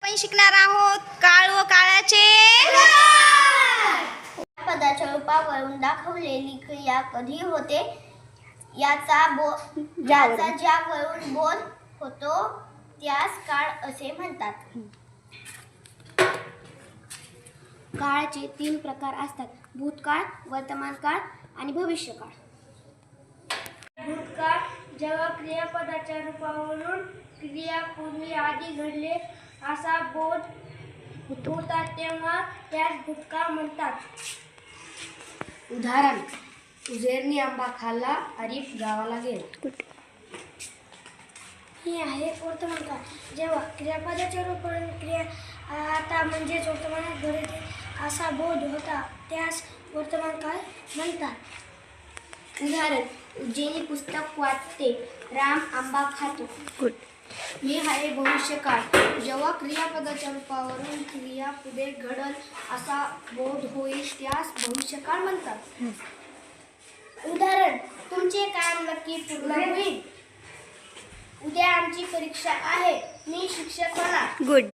आपण शिकणार आहोत काळ व काळाचे पदाच्या रूपावरून दाखवलेली क्रिया कधी होते याचा ज्यावरून बोध होतो त्यास काळ असे म्हणतात. काळाचे 3 प्रकार असतात: भूतकाळ, वर्तमान काळ आणि भविष्यकाळ. भूतकाळ जेव्हा क्रियापदाच्या रूपावरून क्रिया पूर्वी आधी घडले असा बोध होता तेव्हा त्यास भूतकाळ म्हणतात. उदाहरण: उजेरने आंबा खाल्ला, हरीफ गावाला गेला. ही आहे वर्तमान काळ. जेव्हा क्रियापदाच्या रूपावरून क्रिया आता म्हणजेच वर्तमानात घडते असा बोध होता त्यास वर्तमान काळ म्हणतात. उदाहरण: उज्जैनी पुस्तक वाचते, राम आंबा खातो. हे आहे भविष्यकाळ. जेव्हा क्रियापदाच्या रूपावरून क्रिया पुढे घडल असा बोध होईल त्यास भविष्यकाळ म्हणतात. उदाहरण: तुमचे काम नक्की पूर्ण होईल. उद्या आमची परीक्षा आहे. मी शिक्षक होणार. गुड.